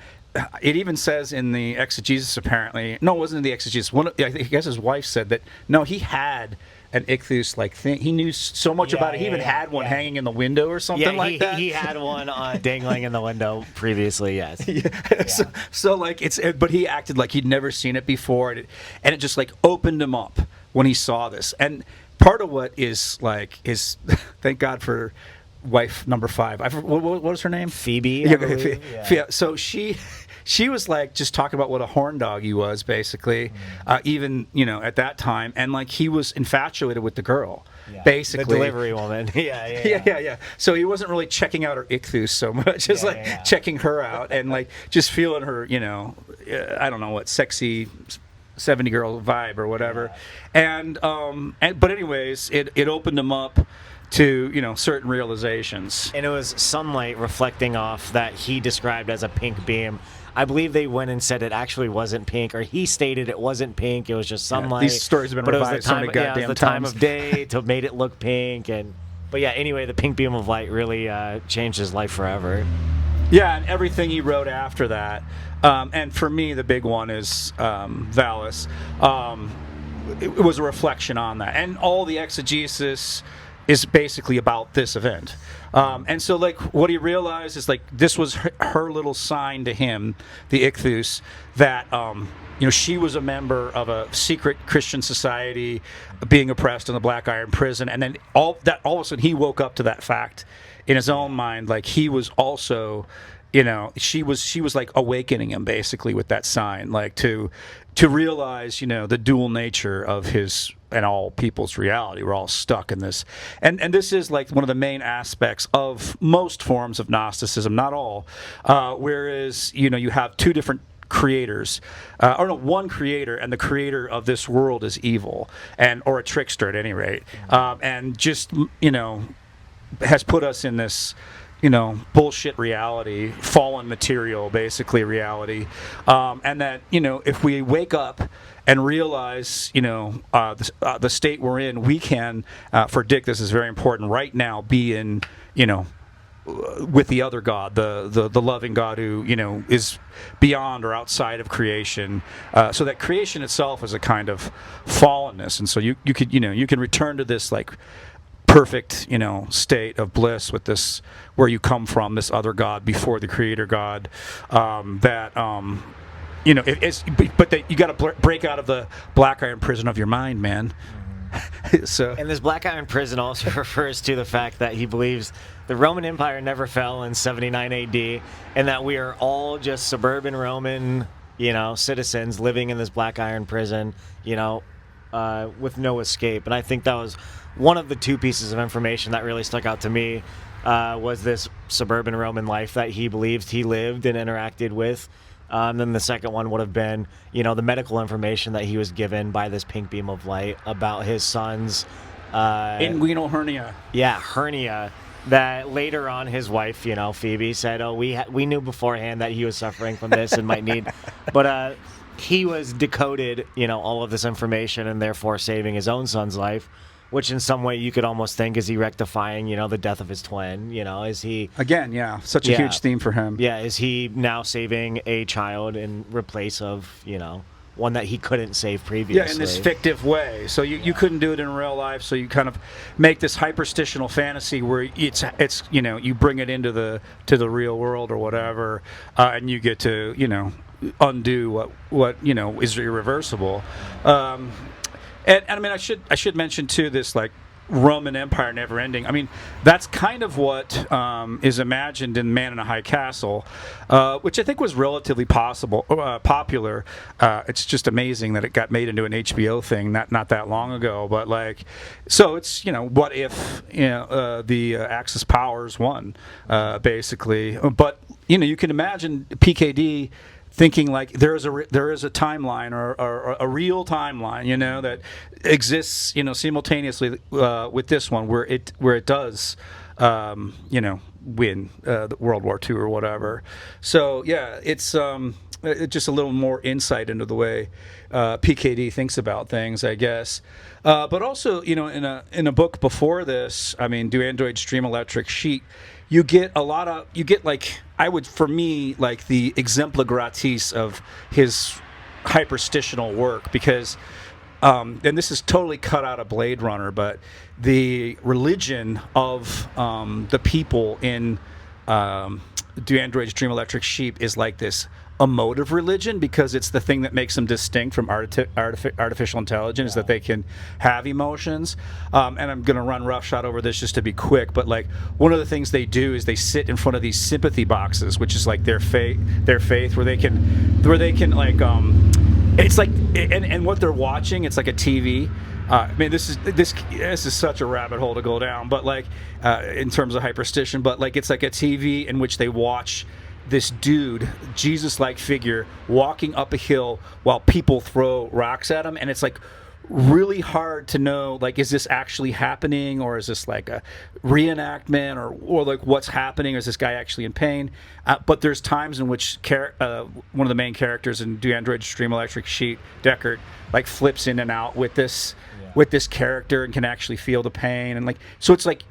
it even says in the exegesis, apparently, no, it wasn't in the exegesis. I guess his wife said that no, he had an ichthus like thing. He knew so much about it. He even had one hanging in the window or something like that. He had one dangling in the window previously. Yes. So like but he acted like he'd never seen it before, and it just like opened him up when he saw this. And part of what is like is thank God for wife number 5. What was her name? Phoebe. Yeah. So she was like just talking about what a horn dog he was, basically, even, you know, at that time, and like he was infatuated with the girl, basically, the delivery woman. Yeah. So he wasn't really checking out her ichthus so much as checking her out and like just feeling her, you know, I don't know what, sexy 70 girl vibe or whatever. And but anyways, it opened him up to, you know, certain realizations. And it was sunlight reflecting off that he described as a pink beam. I believe they went and said it actually wasn't pink, or he stated it wasn't pink. It was just sunlight. These stories have been revised so many goddamn it was the times. time of day to made it look pink. But yeah, anyway, the pink beam of light really changed his life forever. Yeah, and everything he wrote after that. And for me, the big one is Valis. It was a reflection on that. And all the exegesis is basically about this event. And so, like, what he realized is, like, this was her little sign to him, the Ichthus, that, you know, she was a member of a secret Christian society being oppressed in the Black Iron Prison. And then all of a sudden he woke up to that fact in his own mind. Like, he was also, you know, she was like awakening him basically with that sign, like to realize, you know, the dual nature of his and all people's reality. We're all stuck in this, and this is like one of the main aspects of most forms of Gnosticism, not all. Whereas, you know, you have two different creators, or no, one creator, and the creator of this world is evil, or a trickster at any rate, and just, you know, has put us in this, you know, bullshit reality, fallen material, basically reality, and that, you know, if we wake up and realize, you know, the state we're in, we can, for Dick, this is very important, right now be in, you know, with the other God, the loving God who, you know, is beyond or outside of creation, so that creation itself is a kind of fallenness, and so you could, you know, you can return to this like perfect, you know, state of bliss with this, where you come from, this other God before the creator God, you know, but you got to break out of the Black Iron Prison of your mind, man. So, and this Black Iron Prison also refers to the fact that he believes the Roman Empire never fell in 79 AD, and that we are all just suburban Roman, you know, citizens living in this Black Iron Prison, you know, with no escape. And I think that was one of the two pieces of information that really stuck out to me, was this suburban Roman life that he believed he lived and interacted with. Then the second one would have been, you know, the medical information that he was given by this pink beam of light about his son's inguinal hernia. Yeah, hernia. That later on his wife, you know, Phoebe, said, "Oh, we knew beforehand that he was suffering from this and might need," but he was decoded, you know, all of this information and therefore saving his own son's life. Which in some way you could almost think, is he rectifying, you know, the death of his twin? You know, is he... Again, yeah, such a huge theme for him. Yeah, is he now saving a child in replace of, you know, one that he couldn't save previously? Yeah, in this fictive way. So you couldn't do it in real life, so you kind of make this hyperstitional fantasy where it's you know, you bring it into the real world or whatever, and you get to, you know, undo what you know is irreversible. And I mean, I should mention too, this like Roman Empire never ending. I mean, that's kind of what is imagined in Man in a High Castle, which I think was relatively popular. It's just amazing that it got made into an HBO thing not that long ago. But like, so it's, you know, what if, you know, the Axis powers won, basically. But you know, you can imagine PKD thinking like there is a timeline or a real timeline, you know, that exists, you know, simultaneously with this one, where it does, you know, win the World War II or whatever. So yeah, it's just a little more insight into the way PKD thinks about things, I guess. But also, you know, in a book before this, I mean, Do Androids Dream Electric Sheet, you get like, I would, for me, like the exempla gratis of his hyperstitional work, because, and this is totally cut out of Blade Runner, but the religion of the people in Do Androids Dream Electric Sheep is like this emotive religion, because it's the thing that makes them distinct from artificial intelligence, that they can have emotions. And I'm going to run roughshod over this just to be quick, but like one of the things they do is they sit in front of these sympathy boxes, which is like their faith, where they can like it's like, and what they're watching, it's like a TV. I mean, this is such a rabbit hole to go down, but like in terms of hyperstition, but like it's like a TV in which they watch this dude, Jesus-like figure, walking up a hill while people throw rocks at him, and it's like really hard to know, like, is this actually happening, or is this like a reenactment, or like what's happening? Is this guy actually in pain? But there's times in which one of the main characters in Do Androids Dream Electric Sheet, Deckard, like flips in and out with this character and can actually feel the pain, and like, so it's like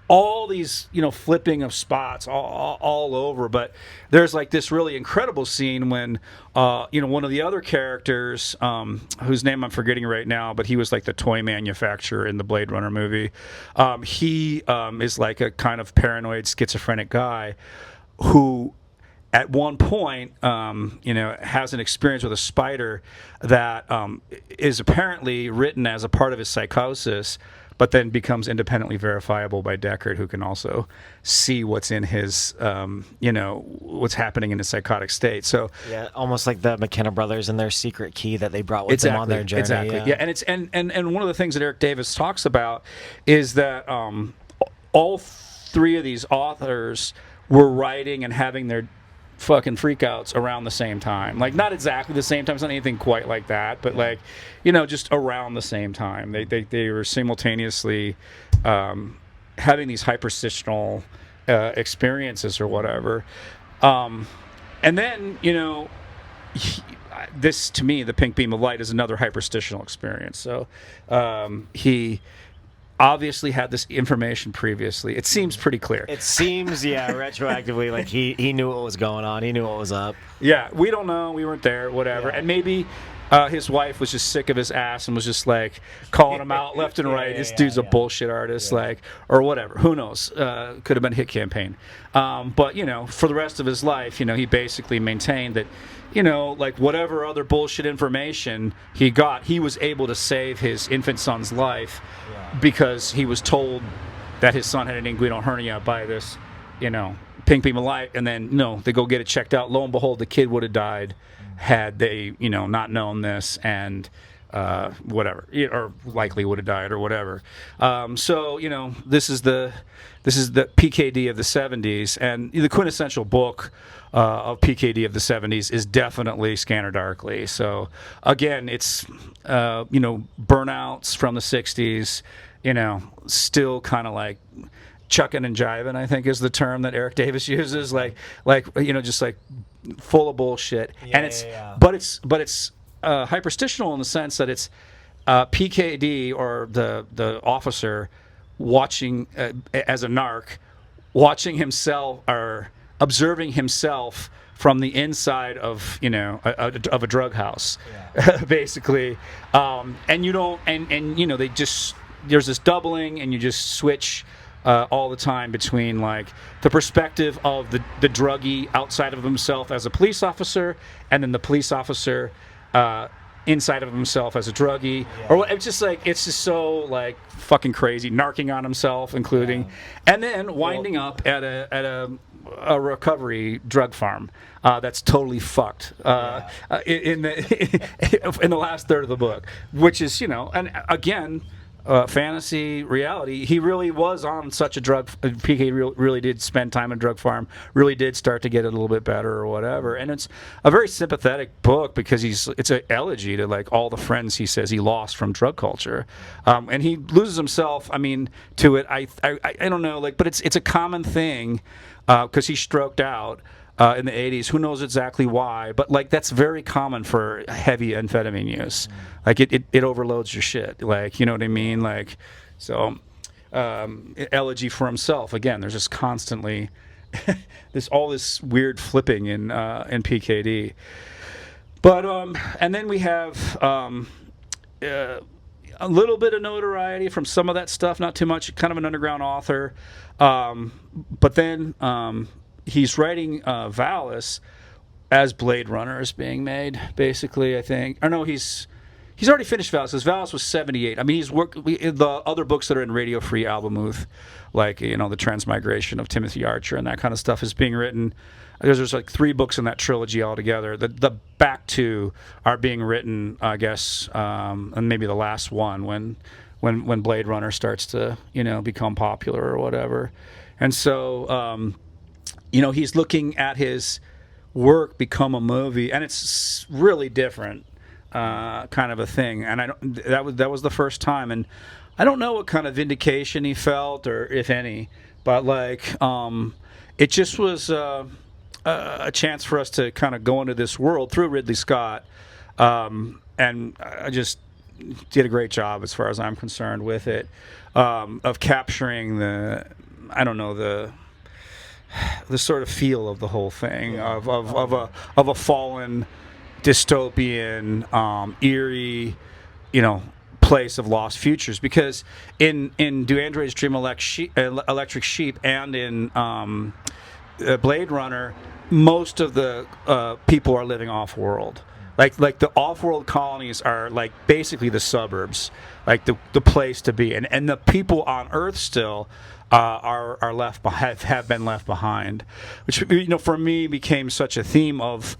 all these, flipping of spots all over. But there's like this really incredible scene when, one of the other characters, whose name I'm forgetting right now, but he was like the toy manufacturer in the Blade Runner movie. He is like a kind of paranoid schizophrenic guy who at one point, has an experience with a spider that is apparently written as a part of his psychosis, but then becomes independently verifiable by Deckard, who can also see what's in his, what's happening in his psychotic state. So yeah, almost like the McKenna brothers and their secret key that they brought with them on their journey. Exactly. Yeah, and it's and one of the things that Eric Davis talks about is that all three of these authors were writing and having their fucking freakouts around the same time. Like, not exactly the same time, it's not anything quite like that, but like, just around the same time. They were simultaneously having these hyperstitional experiences or whatever. And then, this, to me, the pink beam of light is another hyperstitional experience. So he obviously had this information previously. It seems pretty clear. It seems, retroactively, like he knew what was going on. He knew what was up. Yeah, we don't know. We weren't there, whatever. Yeah. And maybe his wife was just sick of his ass and was just like calling him out left and right. This dude's a bullshit artist, like, or whatever. Who knows? Could have been a hit campaign. But, for the rest of his life, he basically maintained that, like whatever other bullshit information he got, he was able to save his infant son's life because he was told that his son had an inguinal hernia by this, pink beam of light, and then, they go get it checked out. Lo and behold, the kid would have died had they, not known this, and whatever, or likely would have died or whatever. So, this is the PKD of the 70s, and the quintessential book of PKD of the 70s is definitely Scanner Darkly. So again, it's burnouts from the 60s, still kind of like chucking and jiving, I think is the term that Eric Davis uses, like just like full of bullshit. But it's hyperstitional in the sense that it's PKD, or the officer, watching as a narc, watching himself or observing himself from the inside of of a drug house, basically, and you don't and they just, there's this doubling, and you just switch all the time between like the perspective of the druggie outside of himself as a police officer, and then the police officer inside of himself as a druggie, or it's just so like fucking crazy, narking on himself, including, and then winding up at a recovery drug farm that's totally fucked in the last third of the book, which is and again, fantasy, reality. He really was on such a drug. PK really did spend time in a drug farm. Really did start to get a little bit better or whatever. And it's a very sympathetic book because it's an elegy to like all the friends he says he lost from drug culture, and he loses himself. I mean, to it. I don't know. Like, but it's a common thing because he stroked out. In the 80s, who knows exactly why, but like that's very common for heavy amphetamine use. Like it overloads your shit. Like, you know what I mean? Like, so elegy for himself. Again, there's just constantly all this weird flipping in PKD. But and then we have a little bit of notoriety from some of that stuff, not too much. Kind of an underground author, but then. He's writing Valis as Blade Runner is being made, basically, I think. Or no, he's already finished Valis, because Valis was 78. I mean, he's worked the other books that are in Radio Free Albemuth, like, the Transmigration of Timothy Archer and that kind of stuff is being written. There's like 3 books in that trilogy altogether. The back 2 are being written, I guess, and maybe the last one when Blade Runner starts to, become popular or whatever. And so... he's looking at his work become a movie, and it's really different, kind of a thing. And that was the first time, and I don't know what kind of vindication he felt, or if any, but like, it just was a chance for us to kind of go into this world through Ridley Scott, and I just did a great job as far as I'm concerned with it, of capturing I don't know, the sort of feel of the whole thing, of a fallen dystopian, eerie, place of lost futures. Because in Do Androids Dream Electric Sheep, and in Blade Runner, most of the people are living off world. Like the off-world colonies are like basically the suburbs, like the place to be, and the people on Earth still are have been left behind, which for me became such a theme of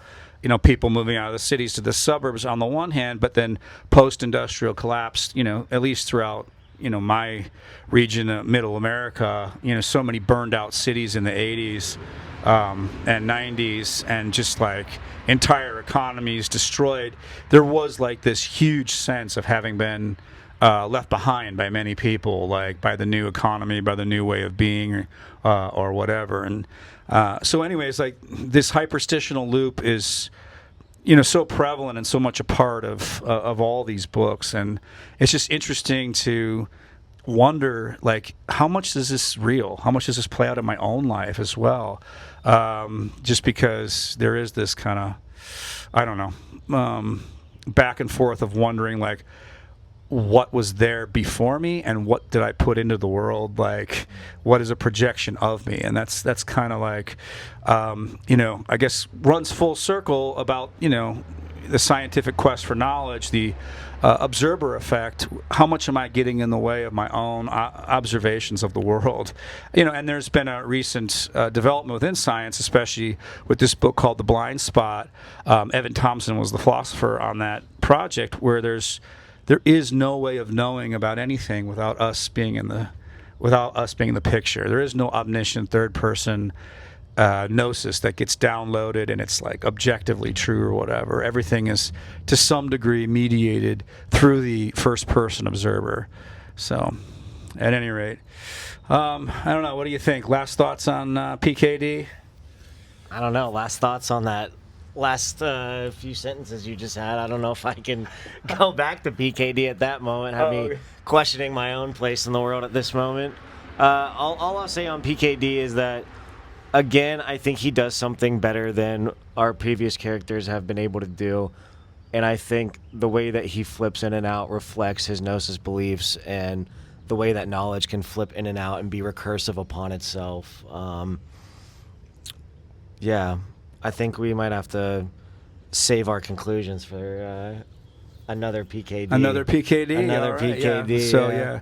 people moving out of the cities to the suburbs on the one hand, but then post-industrial collapse, at least throughout my region, Middle America, so many burned out cities in the 80s. And 90s, and just like entire economies destroyed. There was like this huge sense of having been left behind by many people, like by the new economy, by the new way of being, or whatever. And so anyways, like this hyperstitional loop is so prevalent and so much a part of all these books, and it's just interesting to wonder, like, how much is this real? How much does this play out in my own life as well? Just because there is this kind of, I don't know, back and forth of wondering, like, what was there before me and what did I put into the world? Like, what is a projection of me? And that's kind of like, I guess runs full circle about, the scientific quest for knowledge, the observer effect. How much am I getting in the way of my own observations of the world? And there's been a recent development within science, especially with this book called The Blind Spot. Evan Thompson was the philosopher on that project, where there is no way of knowing about anything without us being in the picture. There is no omniscient third person gnosis that gets downloaded and it's like objectively true or whatever. Everything is to some degree mediated through the first person observer. So at any rate, I don't know, what do you think? Last thoughts on PKD? I don't know. Last thoughts on that last few sentences you just had. I don't know if I can go back to PKD at that moment. Have me questioning my own place in the world at this moment. All I'll say on PKD is that, again, I think he does something better than our previous characters have been able to do. And I think the way that he flips in and out reflects his gnosis beliefs, and the way that knowledge can flip in and out and be recursive upon itself. Yeah, I think we might have to save our conclusions for another PKD. Another PKD? Another All right, PKD. Yeah. So, yeah.